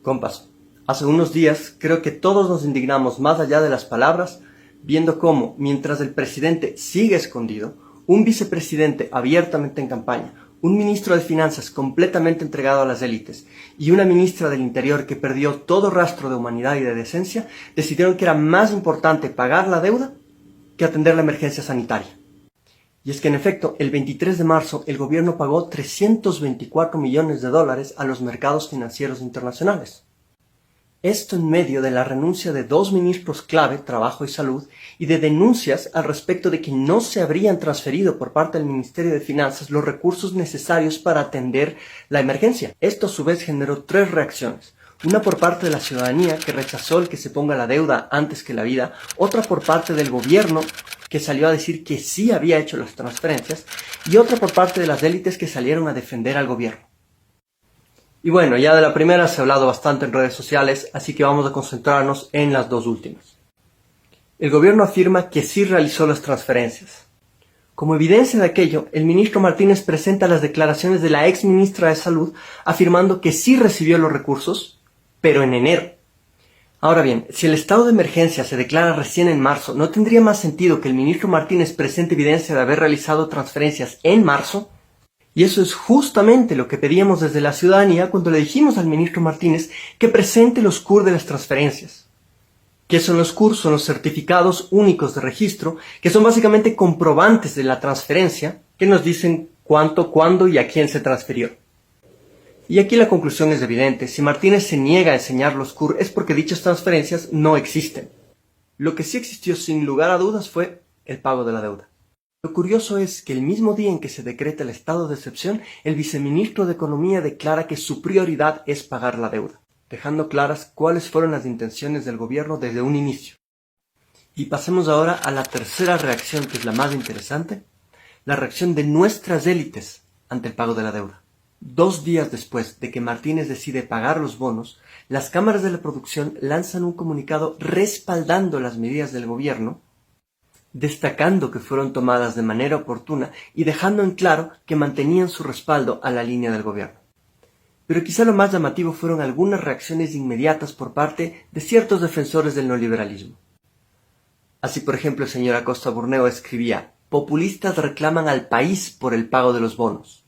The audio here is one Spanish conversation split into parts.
Compas, hace unos días creo que todos nos indignamos más allá de las palabras, viendo cómo, mientras el presidente sigue escondido, un vicepresidente abiertamente en campaña, un ministro de Finanzas completamente entregado a las élites y una ministra del Interior que perdió todo rastro de humanidad y de decencia, decidieron que era más importante pagar la deuda que atender la emergencia sanitaria. Y es que en efecto, el 23 de marzo el gobierno pagó $324 millones a los mercados financieros internacionales. Esto en medio de la renuncia de dos ministros clave, Trabajo y Salud, y de denuncias al respecto de que no se habrían transferido por parte del Ministerio de Finanzas los recursos necesarios para atender la emergencia. Esto a su vez generó tres reacciones. Una por parte de la ciudadanía, que rechazó el que se ponga la deuda antes que la vida. Otra por parte del gobierno, que salió a decir que sí había hecho las transferencias. Y otra por parte de las élites que salieron a defender al gobierno. Y bueno, ya de la primera se ha hablado bastante en redes sociales, así que vamos a concentrarnos en las dos últimas. El gobierno afirma que sí realizó las transferencias. Como evidencia de aquello, el ministro Martínez presenta las declaraciones de la ex ministra de Salud afirmando que sí recibió los recursos, pero en enero. Ahora bien, si el estado de emergencia se declara recién en marzo, ¿no tendría más sentido que el ministro Martínez presente evidencia de haber realizado transferencias en marzo? Y eso es justamente lo que pedíamos desde la ciudadanía cuando le dijimos al ministro Martínez que presente los CUR de las transferencias. ¿Qué son los CUR? Son los certificados únicos de registro, que son básicamente comprobantes de la transferencia, que nos dicen cuánto, cuándo y a quién se transfirió. Y aquí la conclusión es evidente. Si Martínez se niega a enseñar los CUR es porque dichas transferencias no existen. Lo que sí existió sin lugar a dudas fue el pago de la deuda. Lo curioso es que el mismo día en que se decreta el estado de excepción, el viceministro de Economía declara que su prioridad es pagar la deuda, dejando claras cuáles fueron las intenciones del gobierno desde un inicio. Y pasemos ahora a la tercera reacción, que es la más interesante, la reacción de nuestras élites ante el pago de la deuda. 2 días después de que Martínez decide pagar los bonos, las cámaras de la producción lanzan un comunicado respaldando las medidas del gobierno, destacando que fueron tomadas de manera oportuna y dejando en claro que mantenían su respaldo a la línea del gobierno. Pero quizá lo más llamativo fueron algunas reacciones inmediatas por parte de ciertos defensores del neoliberalismo. Así, por ejemplo, el señor Acosta Burneo escribía: «Populistas reclaman al país por el pago de los bonos».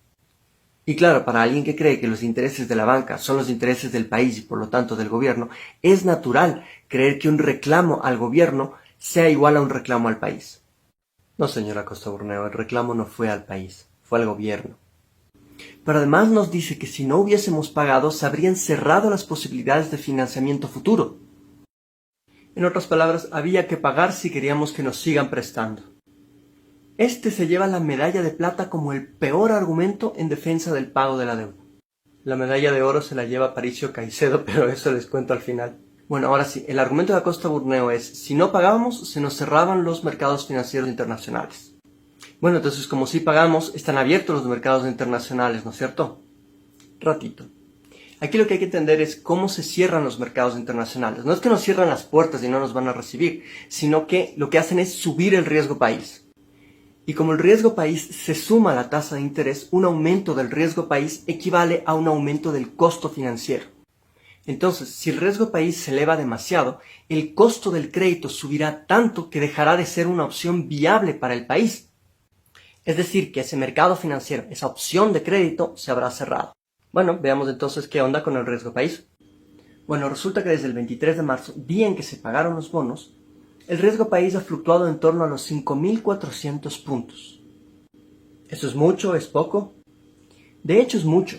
Y claro, para alguien que cree que los intereses de la banca son los intereses del país y por lo tanto del gobierno, es natural creer que un reclamo al gobierno sea igual a un reclamo al país. No, señora Acosta Burneo, el reclamo no fue al país, fue al gobierno. Pero además nos dice que si no hubiésemos pagado, se habrían cerrado las posibilidades de financiamiento futuro. En otras palabras, había que pagar si queríamos que nos sigan prestando. Este se lleva la medalla de plata como el peor argumento en defensa del pago de la deuda. La medalla de oro se la lleva Aparicio Caicedo, pero eso les cuento al final. Bueno, ahora sí, el argumento de Acosta Burneo es: si no pagábamos, se nos cerraban los mercados financieros internacionales. Bueno, entonces como sí pagamos, están abiertos los mercados internacionales, ¿no es cierto? Ratito. Aquí lo que hay que entender es cómo se cierran los mercados internacionales. No es que nos cierran las puertas y no nos van a recibir, sino que lo que hacen es subir el riesgo país. Y como el riesgo país se suma a la tasa de interés, un aumento del riesgo país equivale a un aumento del costo financiero. Entonces, si el riesgo país se eleva demasiado, el costo del crédito subirá tanto que dejará de ser una opción viable para el país. Es decir, que ese mercado financiero, esa opción de crédito, se habrá cerrado. Bueno, veamos entonces qué onda con el riesgo país. Bueno, resulta que desde el 23 de marzo, día en que se pagaron los bonos, el riesgo país ha fluctuado en torno a los 5.400 puntos. ¿Eso es mucho? ¿Es poco? De hecho es mucho.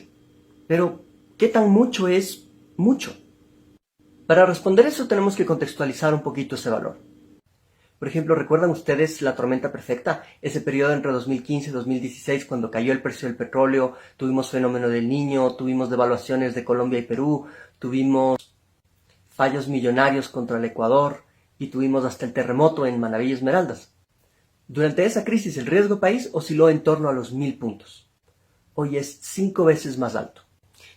Pero, ¿qué tan mucho es mucho? Para responder eso tenemos que contextualizar un poquito ese valor. Por ejemplo, ¿recuerdan ustedes la tormenta perfecta? Ese periodo entre 2015 y 2016, cuando cayó el precio del petróleo, tuvimos fenómeno del Niño, tuvimos devaluaciones de Colombia y Perú, tuvimos fallos millonarios contra el Ecuador y tuvimos hasta el terremoto en Manabí y Esmeraldas. Durante esa crisis el riesgo país osciló en torno a los 1.000 puntos. Hoy es 5 veces más alto.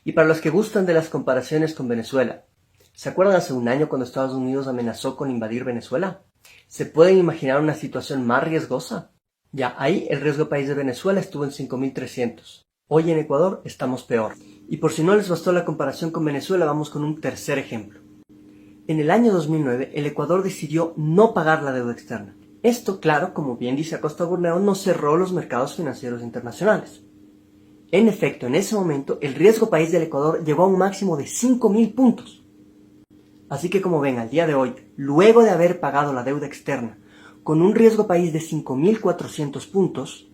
Y para los que gustan de las comparaciones con Venezuela, ¿se acuerdan hace un año cuando Estados Unidos amenazó con invadir Venezuela? ¿Se pueden imaginar una situación más riesgosa? Ya, ahí el riesgo país de Venezuela estuvo en 5.300. Hoy en Ecuador estamos peor. Y por si no les bastó la comparación con Venezuela, vamos con un tercer ejemplo. En el año 2009, el Ecuador decidió no pagar la deuda externa. Esto, claro, como bien dice Acosta Burneo, no cerró los mercados financieros internacionales. En efecto, en ese momento, el riesgo país del Ecuador llegó a un máximo de 5.000 puntos. Así que como ven, al día de hoy, luego de haber pagado la deuda externa, con un riesgo país de 5.400 puntos,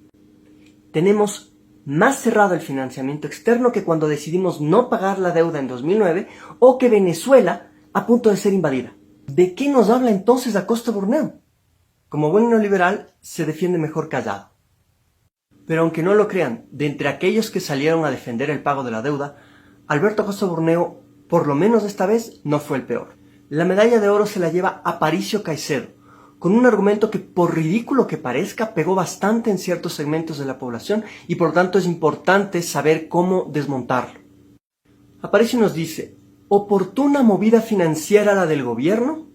tenemos más cerrado el financiamiento externo que cuando decidimos no pagar la deuda en 2009 o que Venezuela a punto de ser invadida. ¿De qué nos habla entonces Acosta Burneo? Como buen neoliberal, se defiende mejor callado. Pero aunque no lo crean, de entre aquellos que salieron a defender el pago de la deuda, Alberto Acosta Burneo, por lo menos esta vez, no fue el peor. La medalla de oro se la lleva Aparicio Caicedo, con un argumento que, por ridículo que parezca, pegó bastante en ciertos segmentos de la población y por tanto es importante saber cómo desmontarlo. Aparicio nos dice: ¿oportuna movida financiera la del gobierno?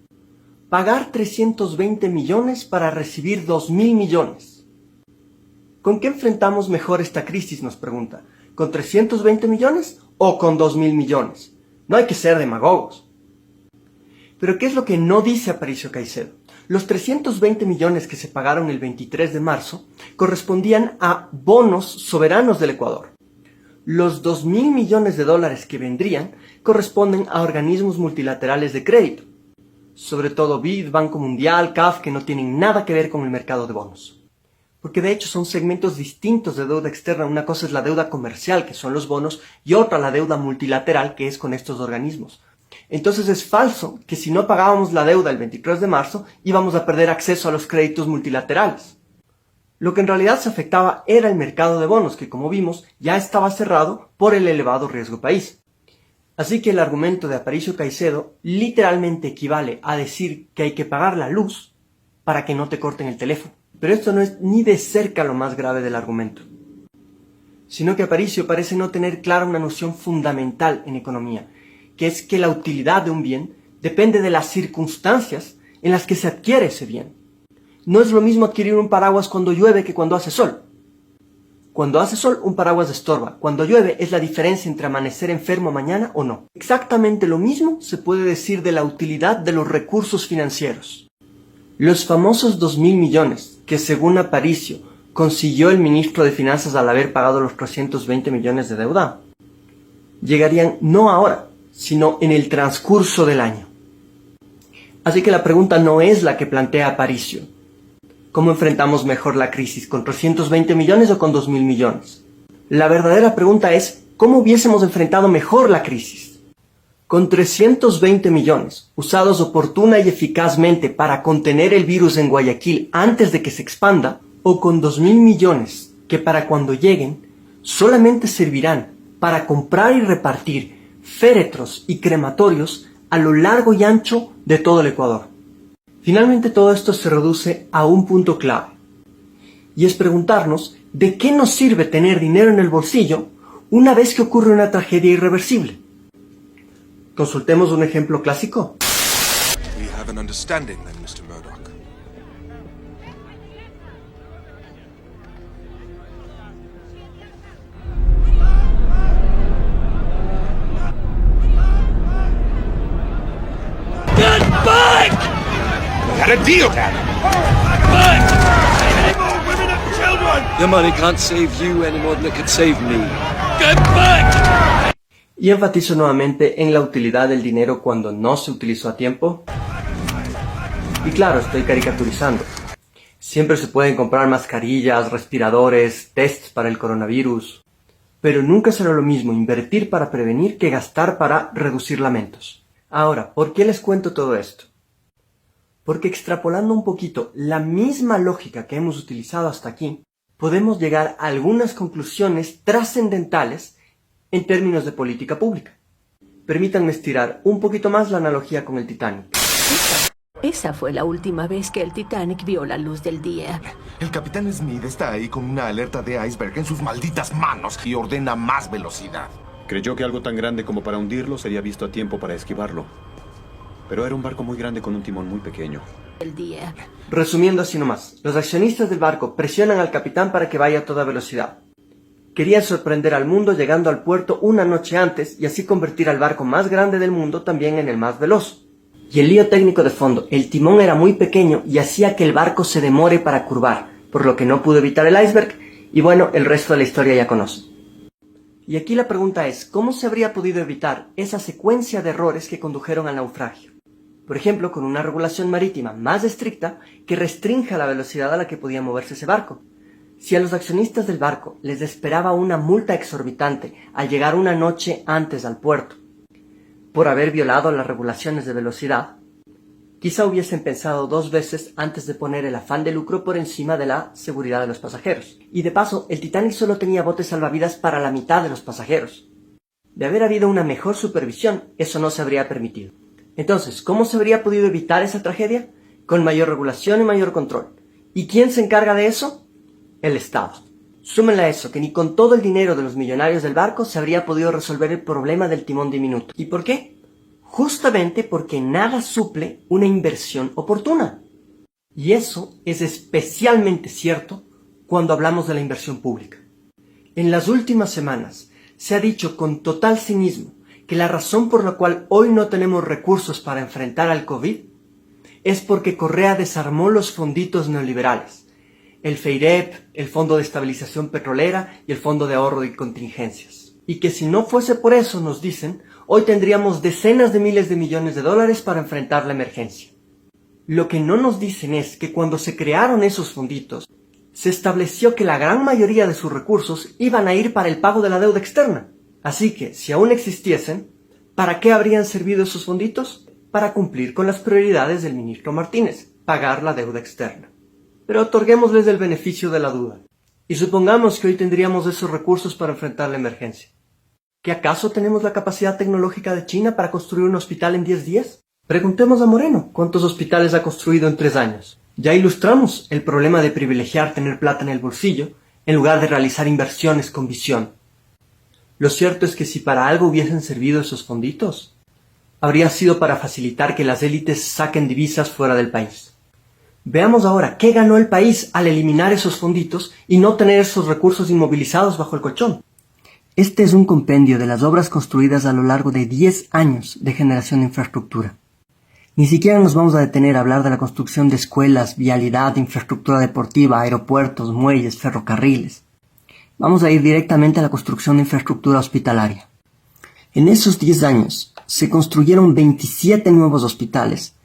Pagar 320 millones para recibir 2.000 millones. ¿Con qué enfrentamos mejor esta crisis?, nos pregunta. ¿Con 320 millones o con 2.000 millones? No hay que ser demagogos. Pero ¿qué es lo que no dice Aparicio Caicedo? Los 320 millones que se pagaron el 23 de marzo correspondían a bonos soberanos del Ecuador. Los 2.000 millones de dólares que vendrían corresponden a organismos multilaterales de crédito, sobre todo BID, Banco Mundial, CAF, que no tienen nada que ver con el mercado de bonos. Porque de hecho son segmentos distintos de deuda externa. Una cosa es la deuda comercial, que son los bonos, y otra la deuda multilateral, que es con estos organismos. Entonces es falso que si no pagábamos la deuda el 23 de marzo íbamos a perder acceso a los créditos multilaterales. Lo que en realidad se afectaba era el mercado de bonos, que como vimos ya estaba cerrado por el elevado riesgo país. Así que el argumento de Aparicio Caicedo literalmente equivale a decir que hay que pagar la luz para que no te corten el teléfono. Pero esto no es ni de cerca lo más grave del argumento, sino que Aparicio parece no tener clara una noción fundamental en economía, que es que la utilidad de un bien depende de las circunstancias en las que se adquiere ese bien. No es lo mismo adquirir un paraguas cuando llueve que cuando hace sol. Cuando hace sol, un paraguas estorba. Cuando llueve, es la diferencia entre amanecer enfermo mañana o no. Exactamente lo mismo se puede decir de la utilidad de los recursos financieros. Los famosos 2.000 millones, que según Aparicio consiguió el ministro de Finanzas al haber pagado los 320 millones de deuda, llegarían no ahora, sino en el transcurso del año. Así que la pregunta no es la que plantea Aparicio: ¿cómo enfrentamos mejor la crisis? ¿Con 320 millones o con 2.000 millones? La verdadera pregunta es: ¿cómo hubiésemos enfrentado mejor la crisis? ¿Con 320 millones, usados oportuna y eficazmente para contener el virus en Guayaquil antes de que se expanda? ¿O con 2.000 millones que para cuando lleguen solamente servirán para comprar y repartir féretros y crematorios a lo largo y ancho de todo el Ecuador? Finalmente todo esto se reduce a un punto clave, y es preguntarnos de qué nos sirve tener dinero en el bolsillo una vez que ocurre una tragedia irreversible. Consultemos un ejemplo clásico. We have an understanding then, Mr. Murdoch. Get back! We had a deal, Dad. Back! Women and children! Your money can't save you any more than it could save me. Get back! Y enfatizo nuevamente en la utilidad del dinero cuando no se utilizó a tiempo. Y claro, estoy caricaturizando. Siempre se pueden comprar mascarillas, respiradores, tests para el coronavirus. Pero nunca será lo mismo invertir para prevenir que gastar para reducir lamentos. Ahora, ¿por qué les cuento todo esto? Porque extrapolando un poquito la misma lógica que hemos utilizado hasta aquí, podemos llegar a algunas conclusiones trascendentales en términos de política pública. Permítanme estirar un poquito más la analogía con el Titanic. Esa fue la última vez que el Titanic vio la luz del día. El capitán Smith está ahí con una alerta de iceberg en sus malditas manos y ordena más velocidad. Creyó que algo tan grande como para hundirlo sería visto a tiempo para esquivarlo. Pero era un barco muy grande con un timón muy pequeño. El día. Resumiendo así nomás, los accionistas del barco presionan al capitán para que vaya a toda velocidad. Querían sorprender al mundo llegando al puerto una noche antes y así convertir al barco más grande del mundo también en el más veloz. Y el lío técnico de fondo, el timón era muy pequeño y hacía que el barco se demore para curvar, por lo que no pudo evitar el iceberg, y bueno, el resto de la historia ya conocen. Y aquí la pregunta es, ¿cómo se habría podido evitar esa secuencia de errores que condujeron al naufragio? Por ejemplo, con una regulación marítima más estricta que restrinja la velocidad a la que podía moverse ese barco. Si a los accionistas del barco les esperaba una multa exorbitante al llegar una noche antes al puerto, por haber violado las regulaciones de velocidad, quizá hubiesen pensado 2 veces antes de poner el afán de lucro por encima de la seguridad de los pasajeros. Y de paso, el Titanic solo tenía botes salvavidas para la mitad de los pasajeros. De haber habido una mejor supervisión, eso no se habría permitido. Entonces, ¿cómo se habría podido evitar esa tragedia? Con mayor regulación y mayor control. ¿Y quién se encarga de eso? El Estado. Súmenle a eso que ni con todo el dinero de los millonarios del barco se habría podido resolver el problema del timón diminuto. ¿Y por qué? Justamente porque nada suple una inversión oportuna. Y eso es especialmente cierto cuando hablamos de la inversión pública. En las últimas semanas se ha dicho con total cinismo que la razón por la cual hoy no tenemos recursos para enfrentar al COVID es porque Correa desarmó los fonditos neoliberales. El FEIREP, el Fondo de Estabilización Petrolera y el Fondo de Ahorro y Contingencias. Y que si no fuese por eso, nos dicen, hoy tendríamos decenas de miles de millones de dólares para enfrentar la emergencia. Lo que no nos dicen es que cuando se crearon esos fonditos, se estableció que la gran mayoría de sus recursos iban a ir para el pago de la deuda externa. Así que, si aún existiesen, ¿para qué habrían servido esos fonditos? Para cumplir con las prioridades del ministro Martínez, pagar la deuda externa. Pero otorguémosles el beneficio de la duda. Y supongamos que hoy tendríamos esos recursos para enfrentar la emergencia. ¿Que acaso tenemos la capacidad tecnológica de China para construir un hospital en 10 días? Preguntemos a Moreno cuántos hospitales ha construido en 3 años. Ya ilustramos el problema de privilegiar tener plata en el bolsillo en lugar de realizar inversiones con visión. Lo cierto es que si para algo hubiesen servido esos fonditos, habría sido para facilitar que las élites saquen divisas fuera del país. Veamos ahora qué ganó el país al eliminar esos fonditos y no tener esos recursos inmovilizados bajo el colchón. Este es un compendio de las obras construidas a lo largo de 10 años de generación de infraestructura. Ni siquiera nos vamos a detener a hablar de la construcción de escuelas, vialidad, infraestructura deportiva, aeropuertos, muelles, ferrocarriles. Vamos a ir directamente a la construcción de infraestructura hospitalaria. En esos 10 años se construyeron 27 nuevos hospitales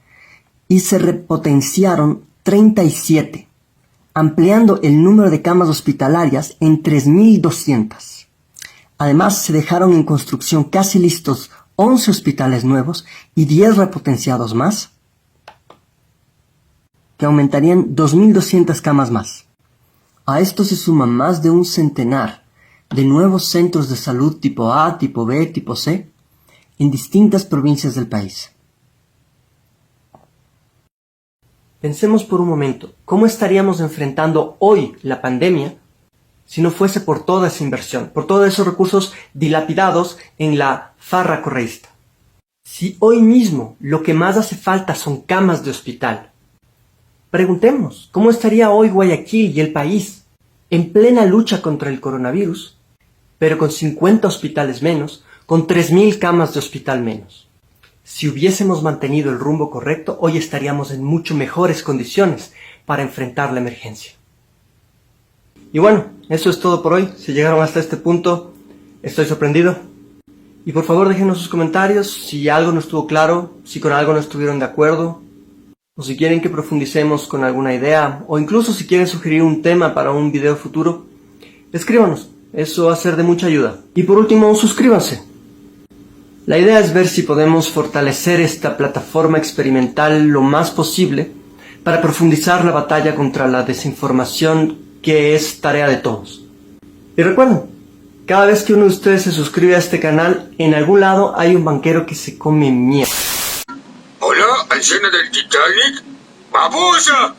y se repotenciaron 37, ampliando el número de camas hospitalarias en 3.200. Además, se dejaron en construcción casi listos 11 hospitales nuevos y 10 repotenciados más, que aumentarían 2.200 camas más. A esto se suman más de un centenar de nuevos centros de salud tipo A, tipo B, tipo C, en distintas provincias del país. Pensemos por un momento, ¿cómo estaríamos enfrentando hoy la pandemia si no fuese por toda esa inversión, por todos esos recursos dilapidados en la farra correísta? Si hoy mismo lo que más hace falta son camas de hospital, preguntemos, ¿cómo estaría hoy Guayaquil y el país en plena lucha contra el coronavirus, pero con 50 hospitales menos, con 3.000 camas de hospital menos? Si hubiésemos mantenido el rumbo correcto, hoy estaríamos en mucho mejores condiciones para enfrentar la emergencia. Y bueno, eso es todo por hoy. Si llegaron hasta este punto, estoy sorprendido. Y por favor déjenos sus comentarios si algo no estuvo claro, si con algo no estuvieron de acuerdo, o si quieren que profundicemos con alguna idea, o incluso si quieren sugerir un tema para un video futuro, escríbanos. Eso va a ser de mucha ayuda. Y por último, suscríbanse. La idea es ver si podemos fortalecer esta plataforma experimental lo más posible para profundizar la batalla contra la desinformación, que es tarea de todos. Y recuerden, cada vez que uno de ustedes se suscribe a este canal, en algún lado hay un banquero que se come mierda. Hola, escena del Titanic. ¡Babosa!